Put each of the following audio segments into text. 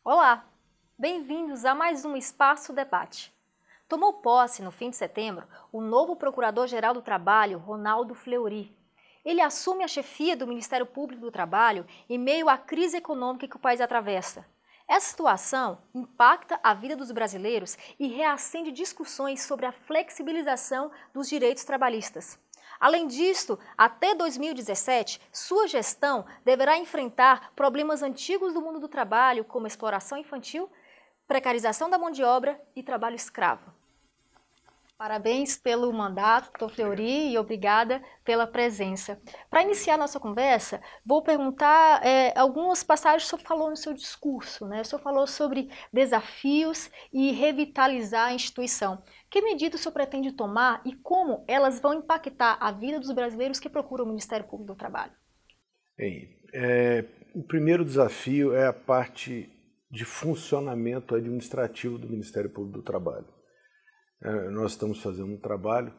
Olá, bem-vindos a mais um Espaço Debate. Tomou posse no fim de setembro o novo Procurador-Geral do Trabalho, Ronaldo Fleury. Ele assume a chefia do Ministério Público do Trabalho em meio à crise econômica que o país atravessa. Essa situação impacta a vida dos brasileiros e reacende discussões sobre a flexibilização dos direitos trabalhistas. Além disso, até 2017, sua gestão deverá enfrentar problemas antigos do mundo do trabalho, como exploração infantil, precarização da mão de obra e trabalho escravo. Parabéns pelo mandato, doutor Fleury, e obrigada pela presença. Para iniciar nossa conversa, vou perguntar algumas passagens que o senhor falou no seu discurso, né? O senhor falou sobre desafios e revitalizar a instituição. Que medidas o senhor pretende tomar e como elas vão impactar a vida dos brasileiros que procuram o Ministério Público do Trabalho? Bem, o primeiro desafio é a parte de funcionamento administrativo do Ministério Público do Trabalho. Nós estamos fazendo um trabalho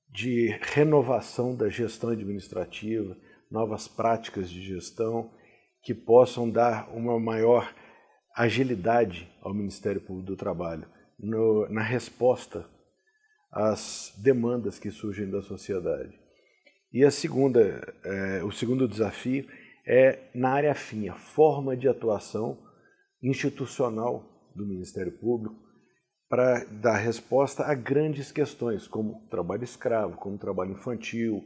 de renovação da gestão administrativa, novas práticas de gestão que possam dar uma maior agilidade ao Ministério Público do Trabalho na resposta às demandas que surgem da sociedade. E o segundo desafio é na área afim, a forma de atuação institucional do Ministério Público, para dar resposta a grandes questões, como trabalho escravo, como trabalho infantil,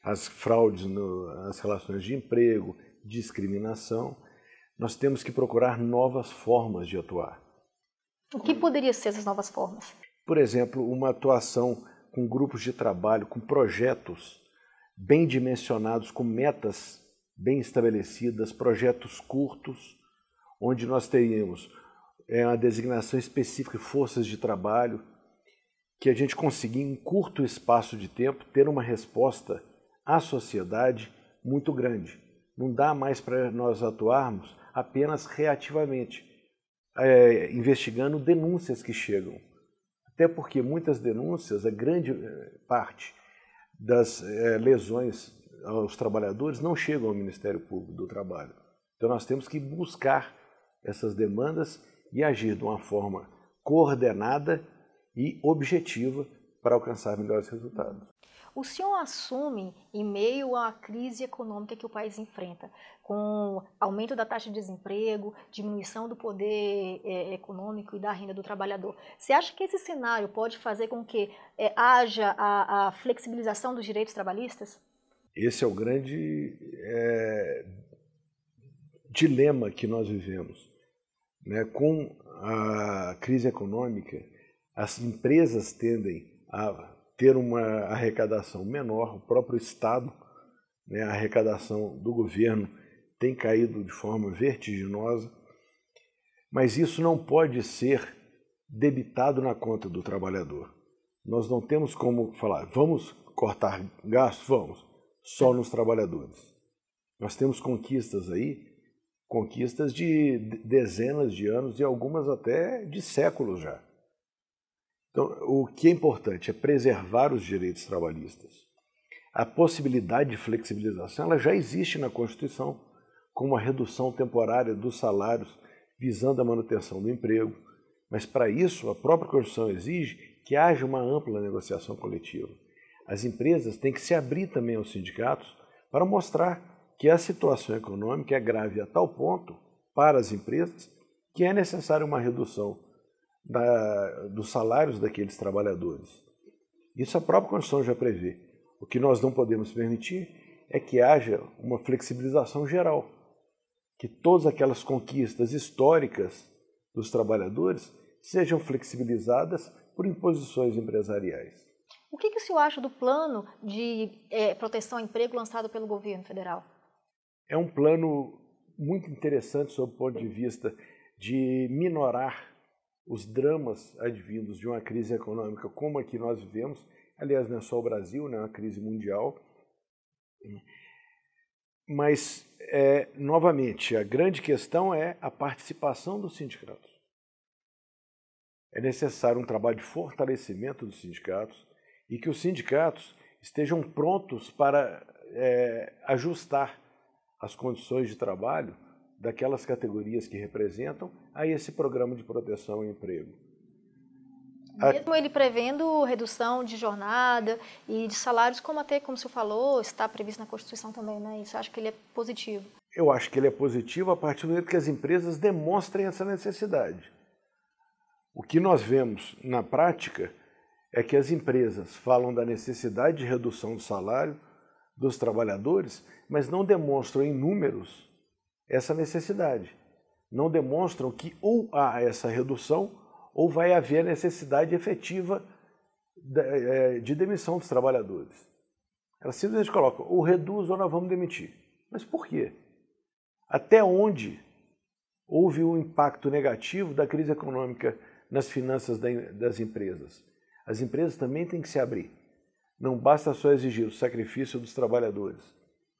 as fraudes nas relações de emprego, discriminação. Nós temos que procurar novas formas de atuar. O que poderiam ser essas novas formas? Por exemplo, uma atuação com grupos de trabalho, com projetos bem dimensionados, com metas bem estabelecidas, projetos curtos, onde nós teríamos uma designação específica de forças de trabalho, que a gente conseguir em curto espaço de tempo ter uma resposta à sociedade muito grande. Não dá mais para nós atuarmos apenas reativamente, investigando denúncias que chegam. Até porque muitas denúncias, a grande parte das lesões aos trabalhadores não chegam ao Ministério Público do Trabalho. Então nós temos que buscar essas demandas e agir de uma forma coordenada e objetiva para alcançar melhores resultados. O senhor assume em meio à crise econômica que o país enfrenta, com aumento da taxa de desemprego, diminuição do poder econômico e da renda do trabalhador. Você acha que esse cenário pode fazer com que haja a flexibilização dos direitos trabalhistas? Esse é o grande dilema que nós vivemos. Com a crise econômica, as empresas tendem a ter uma arrecadação menor, o próprio Estado, a arrecadação do governo tem caído de forma vertiginosa, mas isso não pode ser debitado na conta do trabalhador. Nós não temos como falar, vamos cortar gastos? Vamos, só nos trabalhadores. Nós temos conquistas aí, conquistas de dezenas de anos e algumas até de séculos já. Então, o que é importante é preservar os direitos trabalhistas. A possibilidade de flexibilização ela já existe na Constituição, com uma redução temporária dos salários visando a manutenção do emprego, mas para isso a própria Constituição exige que haja uma ampla negociação coletiva. As empresas têm que se abrir também aos sindicatos para mostrar que a situação econômica é grave a tal ponto para as empresas que é necessária uma redução dos salários daqueles trabalhadores. Isso a própria Constituição já prevê. O que nós não podemos permitir é que haja uma flexibilização geral, que todas aquelas conquistas históricas dos trabalhadores sejam flexibilizadas por imposições empresariais. O que o senhor acha do plano de proteção ao emprego lançado pelo governo federal? É um plano muito interessante sob o ponto de vista de minorar os dramas advindos de uma crise econômica como a que nós vivemos. Aliás, não é só o Brasil, é uma crise mundial. Mas, novamente, a grande questão é a participação dos sindicatos. É necessário um trabalho de fortalecimento dos sindicatos e que os sindicatos estejam prontos para ajustar as condições de trabalho daquelas categorias que representam a esse programa de proteção ao emprego. Mesmo ele prevendo redução de jornada e de salários, como até, como o senhor falou, está previsto na Constituição também, né? Isso eu acho que ele é positivo. Eu acho que ele é positivo a partir do momento que as empresas demonstrem essa necessidade. O que nós vemos na prática é que as empresas falam da necessidade de redução do salário dos trabalhadores, mas não demonstram em números essa necessidade. Não demonstram que ou há essa redução ou vai haver a necessidade efetiva de demissão dos trabalhadores. Ela simplesmente coloca, ou reduz ou nós vamos demitir. Mas por quê? Até onde houve um impacto negativo da crise econômica nas finanças das empresas? As empresas também têm que se abrir. Não basta só exigir o sacrifício dos trabalhadores.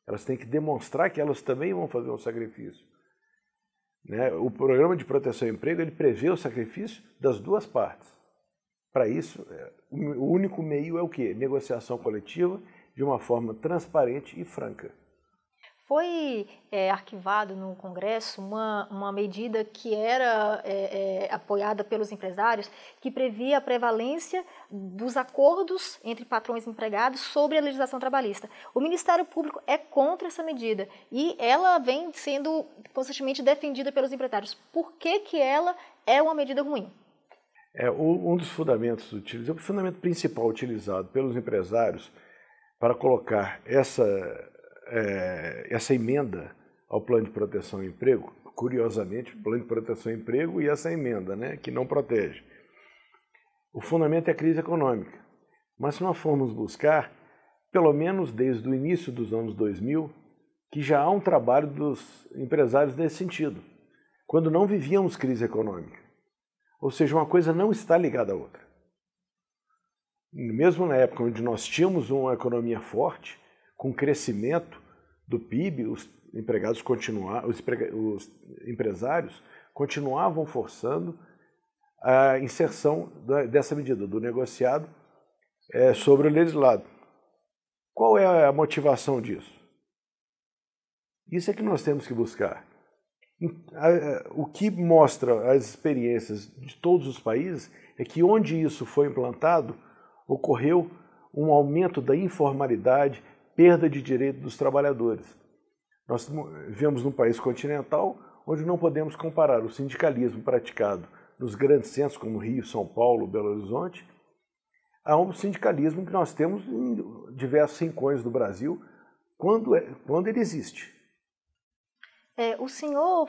Elas têm que demonstrar que elas também vão fazer um sacrifício. Né? O programa de proteção ao emprego ele prevê o sacrifício das duas partes. Para isso, o único meio é o quê? Negociação coletiva de uma forma transparente e franca. Foi arquivado no Congresso uma medida que era apoiada pelos empresários, que previa a prevalência dos acordos entre patrões e empregados sobre a legislação trabalhista. O Ministério Público é contra essa medida e ela vem sendo constantemente defendida pelos empresários. Por que ela é uma medida ruim? Um dos fundamentos utilizados, o fundamento principal utilizado pelos empresários para colocar essa emenda ao plano de proteção ao emprego, curiosamente, o plano de proteção ao emprego e essa emenda, né, que não protege. O fundamento é a crise econômica. Mas se nós formos buscar, pelo menos desde o início dos anos 2000, que já há um trabalho dos empresários nesse sentido, quando não vivíamos crise econômica. Ou seja, uma coisa não está ligada à outra. Mesmo na época onde nós tínhamos uma economia forte, com crescimento do PIB, os empresários continuavam forçando a inserção dessa medida, do negociado sobre o legislado. Qual é a motivação disso? Isso é que nós temos que buscar. O que mostra as experiências de todos os países é que onde isso foi implantado, ocorreu um aumento da informalidade, perda de direito dos trabalhadores. Nós vivemos num país continental onde não podemos comparar o sindicalismo praticado nos grandes centros como Rio, São Paulo, Belo Horizonte, a um sindicalismo que nós temos em diversos rincões do Brasil, quando ele existe. O senhor,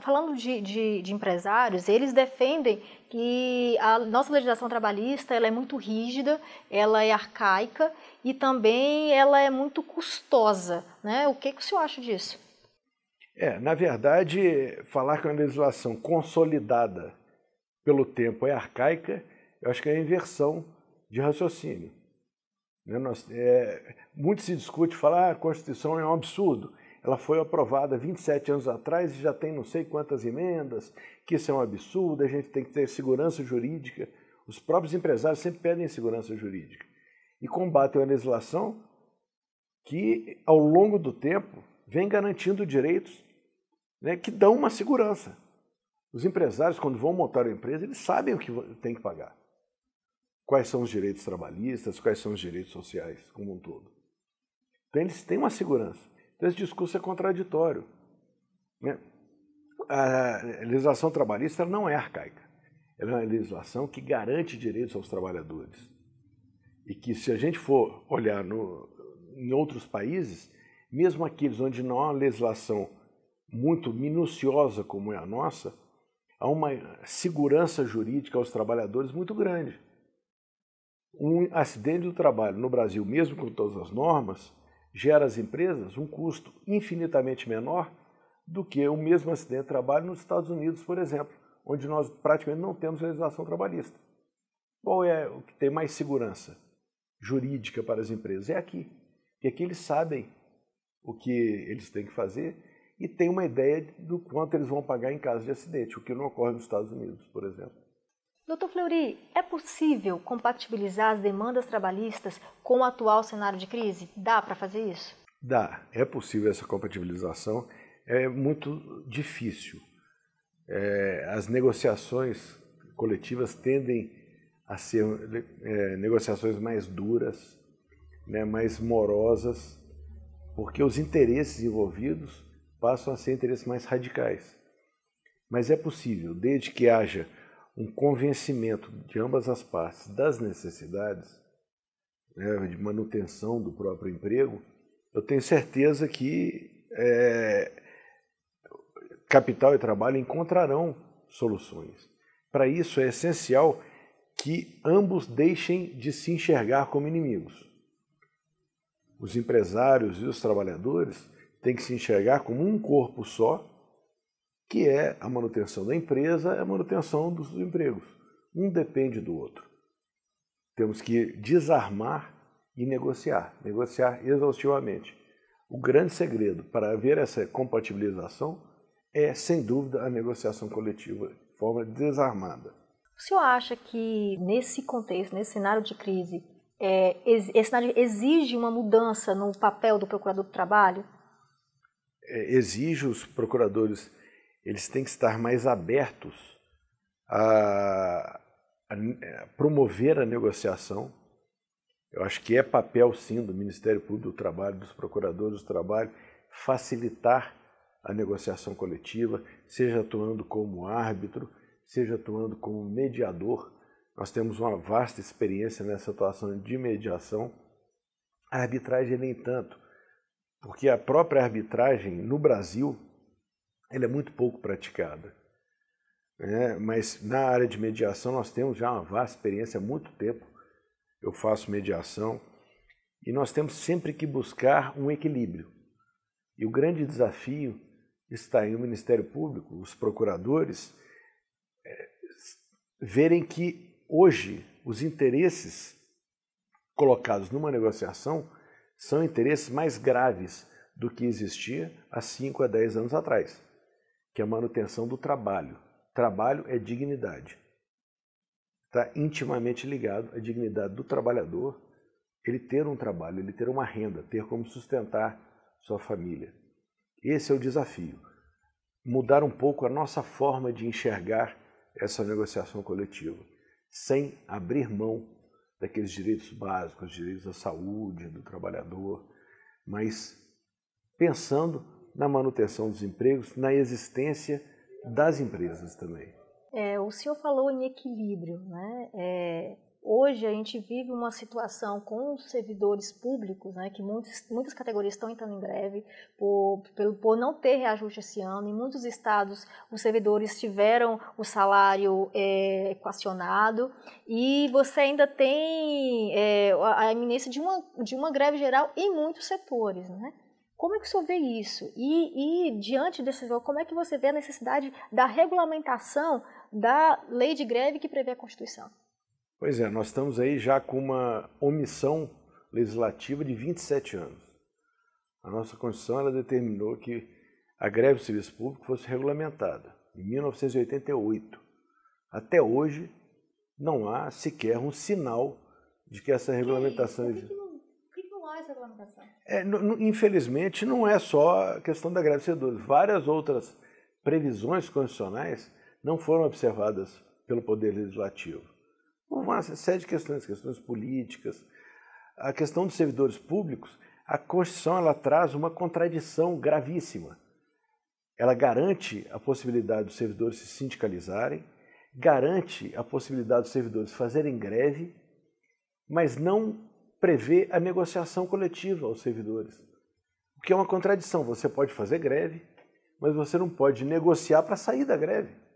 falando de empresários, eles defendem que a nossa legislação trabalhista ela é muito rígida, ela é arcaica e também ela é muito custosa, né? O que o senhor acha disso? Na verdade, falar que uma legislação consolidada pelo tempo é arcaica, eu acho que é a inversão de raciocínio. Muito se discute, falar que a Constituição é um absurdo. Ela foi aprovada 27 anos atrás e já tem não sei quantas emendas, que isso é um absurdo, a gente tem que ter segurança jurídica. Os próprios empresários sempre pedem segurança jurídica. E combatem a legislação que, ao longo do tempo, vem garantindo direitos, né, que dão uma segurança. Os empresários, quando vão montar uma empresa, eles sabem o que tem que pagar. Quais são os direitos trabalhistas, quais são os direitos sociais, como um todo. Então, eles têm uma segurança. Então, esse discurso é contraditório. Né? A legislação trabalhista não é arcaica. Ela é uma legislação que garante direitos aos trabalhadores. E que, se a gente for olhar em outros países, mesmo aqueles onde não há uma legislação muito minuciosa como é a nossa, há uma segurança jurídica aos trabalhadores muito grande. Um acidente do trabalho no Brasil, mesmo com todas as normas, gera às empresas um custo infinitamente menor do que o mesmo acidente de trabalho nos Estados Unidos, por exemplo, onde nós praticamente não temos legislação trabalhista. Qual é o que tem mais segurança jurídica para as empresas? É aqui. Porque aqui eles sabem o que eles têm que fazer e têm uma ideia do quanto eles vão pagar em caso de acidente, o que não ocorre nos Estados Unidos, por exemplo. Doutor Fleury, é possível compatibilizar as demandas trabalhistas com o atual cenário de crise? Dá para fazer isso? Dá. É possível essa compatibilização. é muito difícil. As negociações coletivas tendem a ser negociações mais duras, né, mais morosas, porque os interesses envolvidos passam a ser interesses mais radicais. Mas é possível, desde que haja um convencimento de ambas as partes das necessidades, né, de manutenção do próprio emprego, eu tenho certeza que capital e trabalho encontrarão soluções. Para isso é essencial que ambos deixem de se enxergar como inimigos. Os empresários e os trabalhadores têm que se enxergar como um corpo só, que é a manutenção da empresa e a manutenção dos empregos. Um depende do outro. Temos que desarmar e negociar exaustivamente. O grande segredo para haver essa compatibilização é, sem dúvida, a negociação coletiva de forma desarmada. O senhor acha que nesse contexto, nesse cenário de crise, esse cenário exige uma mudança no papel do procurador do trabalho? Exige os procuradores, eles têm que estar mais abertos a promover a negociação. Eu acho que é papel, sim, do Ministério Público do Trabalho, dos procuradores do trabalho, facilitar a negociação coletiva, seja atuando como árbitro, seja atuando como mediador. Nós temos uma vasta experiência nessa atuação de mediação. A arbitragem nem tanto, porque a própria arbitragem no Brasil ela é muito pouco praticada. Mas na área de mediação nós temos já uma vasta experiência há muito tempo. Eu faço mediação e nós temos sempre que buscar um equilíbrio. E o grande desafio está em o Ministério Público, os procuradores, verem que hoje os interesses colocados numa negociação são interesses mais graves do que existia há 5 a 10 anos atrás, que é a manutenção do trabalho. Trabalho é dignidade. Está intimamente ligado à dignidade do trabalhador, ele ter um trabalho, ele ter uma renda, ter como sustentar sua família. Esse é o desafio. Mudar um pouco a nossa forma de enxergar essa negociação coletiva, sem abrir mão daqueles direitos básicos, direitos à saúde do trabalhador, mas pensando na manutenção dos empregos, na existência das empresas também. O senhor falou em equilíbrio, né? Hoje a gente vive uma situação com os servidores públicos, né, que muitas categorias estão entrando em greve por não ter reajuste esse ano. Em muitos estados os servidores tiveram o salário equacionado e você ainda tem a iminência de uma greve geral em muitos setores, né? Como é que o senhor vê isso? E diante desse, como é que você vê a necessidade da regulamentação da lei de greve que prevê a Constituição? Pois é, nós estamos aí já com uma omissão legislativa de 27 anos. A nossa Constituição ela determinou que a greve do serviço público fosse regulamentada em 1988. Até hoje não há sequer um sinal de que essa regulamentação existe. Por que não há essa regulamentação? Infelizmente não é só a questão da greve dos servidores. Várias outras previsões constitucionais não foram observadas pelo Poder Legislativo. Uma série de questões políticas. A questão dos servidores públicos, a Constituição ela traz uma contradição gravíssima. Ela garante a possibilidade dos servidores se sindicalizarem, garante a possibilidade dos servidores fazerem greve, mas não prevê a negociação coletiva aos servidores. O que é uma contradição. Você pode fazer greve, mas você não pode negociar para sair da greve.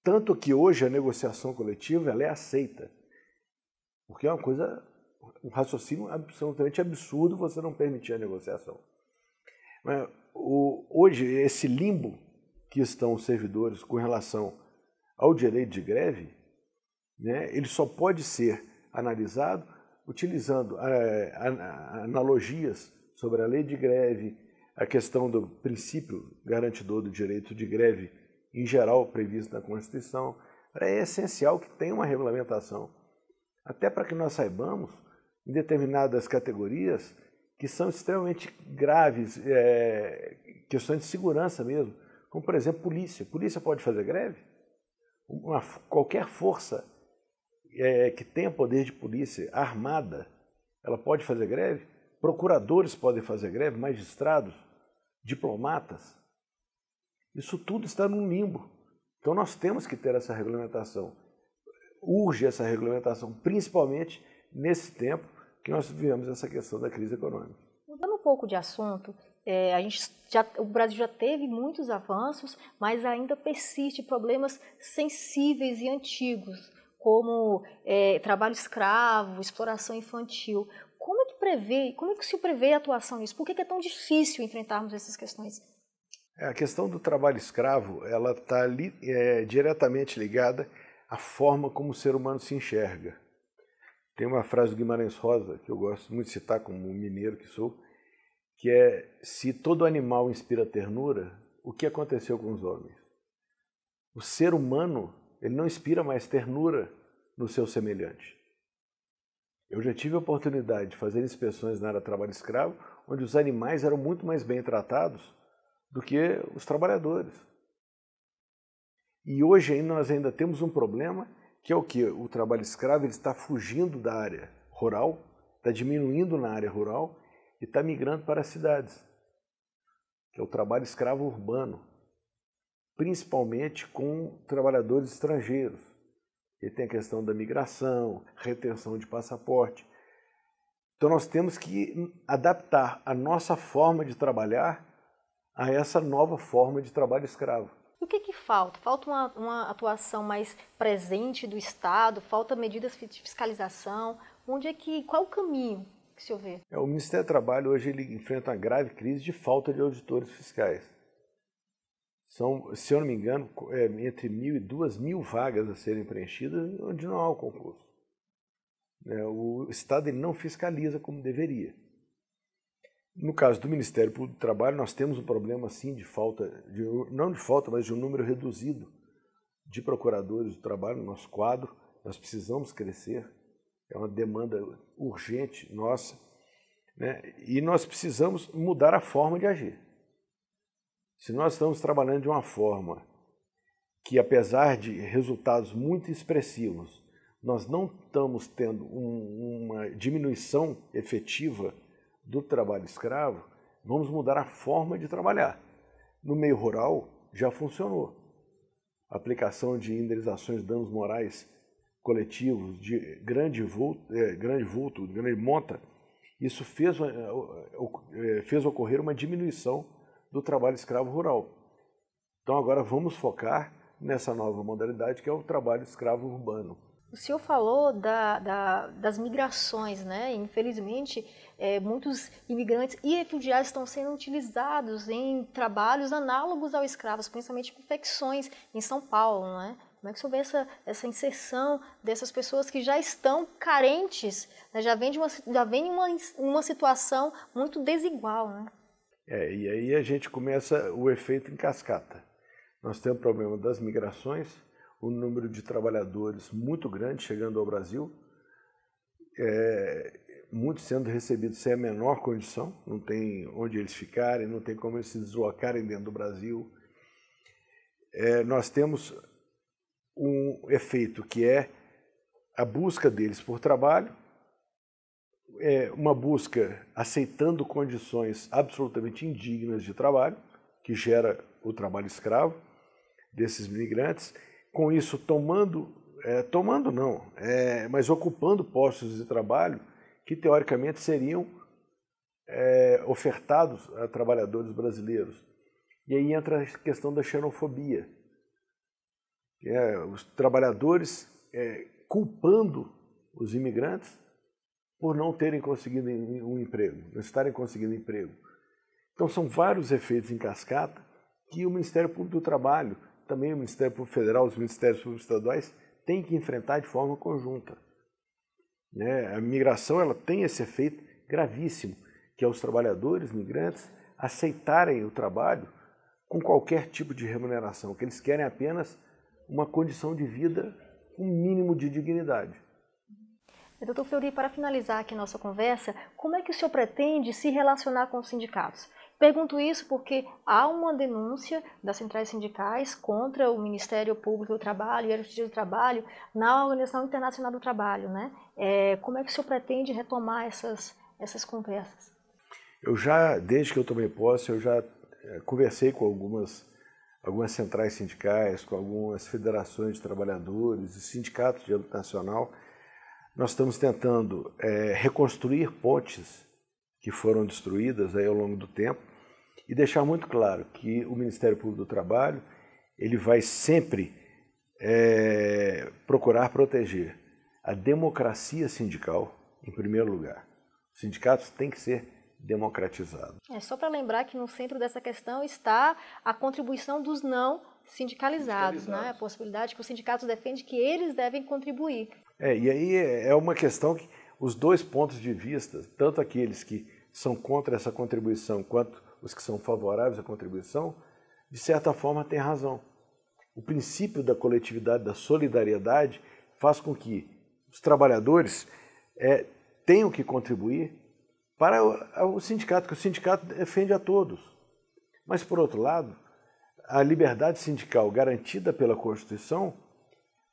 Tanto que hoje a negociação coletiva ela é aceita, porque é um raciocínio absolutamente absurdo você não permitir a negociação. Hoje, esse limbo que estão os servidores com relação ao direito de greve, né, ele só pode ser analisado utilizando analogias sobre a lei de greve, a questão do princípio garantidor do direito de greve em geral previsto na Constituição. É essencial que tenha uma regulamentação, até para que nós saibamos, em determinadas categorias, que são extremamente graves, questões de segurança mesmo, como, por exemplo, polícia. Polícia pode fazer greve? Qualquer força que tenha poder de polícia armada, ela pode fazer greve? Procuradores podem fazer greve, magistrados, diplomatas. Isso tudo está num limbo. Então nós temos que ter essa regulamentação. Urge essa regulamentação, principalmente nesse tempo que nós vivemos essa questão da crise econômica. Mudando um pouco de assunto, o Brasil já teve muitos avanços, mas ainda persiste problemas sensíveis e antigos, como trabalho escravo, exploração infantil. Como é que se prevê a atuação nisso? Por que é tão difícil enfrentarmos essas questões? A questão do trabalho escravo, ela está diretamente ligada à forma como o ser humano se enxerga. Tem uma frase do Guimarães Rosa, que eu gosto muito de citar como mineiro que sou, que é: se todo animal inspira ternura, o que aconteceu com os homens? O ser humano, ele não inspira mais ternura no seu semelhante. Eu já tive a oportunidade de fazer inspeções na área do trabalho escravo, onde os animais eram muito mais bem tratados do que os trabalhadores. E hoje nós ainda temos um problema, que é o que? O trabalho escravo ele está fugindo da área rural, está diminuindo na área rural e está migrando para as cidades, que é o trabalho escravo urbano, principalmente com trabalhadores estrangeiros. E tem a questão da migração, retenção de passaporte. Então nós temos que adaptar a nossa forma de trabalhar a essa nova forma de trabalho escravo. E o que falta? Falta uma atuação mais presente do Estado? Falta medidas de fiscalização? Qual é o caminho que o senhor vê? O Ministério do Trabalho hoje ele enfrenta uma grave crise de falta de auditores fiscais. São, se eu não me engano, entre 1.000 e 2.000 vagas a serem preenchidas onde não há o concurso. O Estado ele não fiscaliza como deveria. No caso do Ministério Público do Trabalho, nós temos um problema sim de falta, não de falta, mas de um número reduzido de procuradores do trabalho no nosso quadro. Nós precisamos crescer, é uma demanda urgente nossa, e nós precisamos mudar a forma de agir. Se nós estamos trabalhando de uma forma que, apesar de resultados muito expressivos, nós não estamos tendo uma diminuição efetiva do trabalho escravo, vamos mudar a forma de trabalhar. No meio rural já funcionou. A aplicação de indenizações de danos morais coletivos de grande vulto, grande monta, isso fez ocorrer uma diminuição do trabalho escravo rural. Então agora vamos focar nessa nova modalidade que é o trabalho escravo urbano. O senhor falou das migrações, né? Infelizmente, muitos imigrantes e refugiados estão sendo utilizados em trabalhos análogos aos escravos, principalmente confecções em São Paulo, né? Como é que o senhor vê essa inserção dessas pessoas que já estão carentes, né? Já vem uma situação muito desigual, né? E aí a gente começa o efeito em cascata. Nós temos o problema das migrações, o número de trabalhadores muito grande chegando ao Brasil, muitos sendo recebidos sem a menor condição, não tem onde eles ficarem, não tem como eles se deslocarem dentro do Brasil. Nós temos um efeito que é a busca deles por trabalho, uma busca aceitando condições absolutamente indignas de trabalho, que gera o trabalho escravo desses migrantes, com isso mas ocupando postos de trabalho que teoricamente seriam ofertados a trabalhadores brasileiros. E aí entra a questão da xenofobia, os trabalhadores culpando os imigrantes por não terem conseguido um emprego, não estarem conseguindo emprego. Então são vários efeitos em cascata que o Ministério Público do Trabalho, também o Ministério Público Federal, os Ministérios Públicos Estaduais, têm que enfrentar de forma conjunta. A migração ela tem esse efeito gravíssimo, que é os trabalhadores migrantes aceitarem o trabalho com qualquer tipo de remuneração, que eles querem apenas uma condição de vida, um mínimo de dignidade. Doutor Fleury, para finalizar aqui a nossa conversa, como é que o senhor pretende se relacionar com os sindicatos? Pergunto isso porque há uma denúncia das centrais sindicais contra o Ministério Público do Trabalho e a Justiça do Trabalho na Organização Internacional do Trabalho, né? Como é que o senhor pretende retomar essas conversas? Desde que eu tomei posse, eu já conversei com algumas centrais sindicais, com algumas federações de trabalhadores e sindicatos de âmbito nacional. Nós estamos tentando reconstruir pontes que foram destruídas aí ao longo do tempo e deixar muito claro que o Ministério Público do Trabalho ele vai sempre procurar proteger a democracia sindical em primeiro lugar. Os sindicatos têm que ser democratizados. Só para lembrar que no centro dessa questão está a contribuição dos não sindicalizados, né? A possibilidade que os sindicatos defendem que eles devem contribuir. E aí é uma questão que os dois pontos de vista, tanto aqueles que são contra essa contribuição quanto os que são favoráveis à contribuição, de certa forma têm razão. O princípio da coletividade, da solidariedade, faz com que os trabalhadores tenham que contribuir para o sindicato, que o sindicato defende a todos. Mas, por outro lado, a liberdade sindical garantida pela Constituição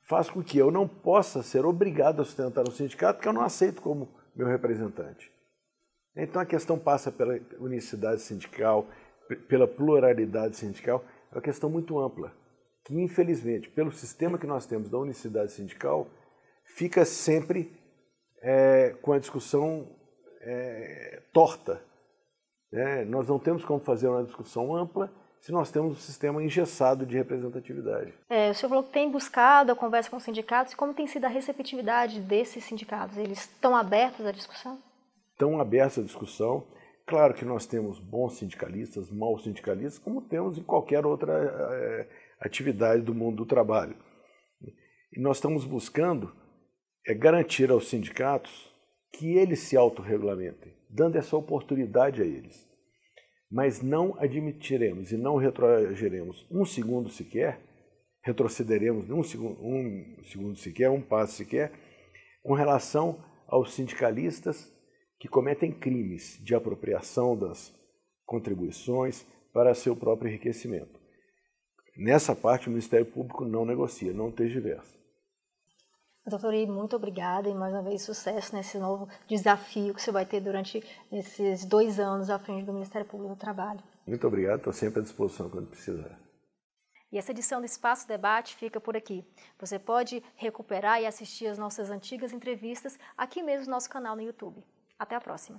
faz com que eu não possa ser obrigado a sustentar um sindicato que eu não aceito como meu representante. Então a questão passa pela unicidade sindical, pela pluralidade sindical, é uma questão muito ampla, que infelizmente, pelo sistema que nós temos da unicidade sindical, fica sempre com a discussão torta. Nós não temos como fazer uma discussão ampla se nós temos um sistema engessado de representatividade. O senhor falou que tem buscado a conversa com os sindicatos. Como tem sido a receptividade desses sindicatos? Eles estão abertos à discussão? Estão abertos à discussão. Claro que nós temos bons sindicalistas, maus sindicalistas, como temos em qualquer outra atividade do mundo do trabalho. E nós estamos buscando garantir aos sindicatos que eles se autorregulamentem, dando essa oportunidade a eles. Mas não admitiremos e não retroagiremos um segundo sequer, retrocederemos um segundo sequer, um passo sequer, com relação aos sindicalistas que cometem crimes de apropriação das contribuições para seu próprio enriquecimento. Nessa parte, o Ministério Público não negocia, não tergiversa. Doutor Fleury, muito obrigada e mais uma vez sucesso nesse novo desafio que você vai ter durante esses 2 anos à frente do Ministério Público do Trabalho. Muito obrigado, estou sempre à disposição quando precisar. E essa edição do Espaço Debate fica por aqui. Você pode recuperar e assistir as nossas antigas entrevistas aqui mesmo no nosso canal no YouTube. Até a próxima!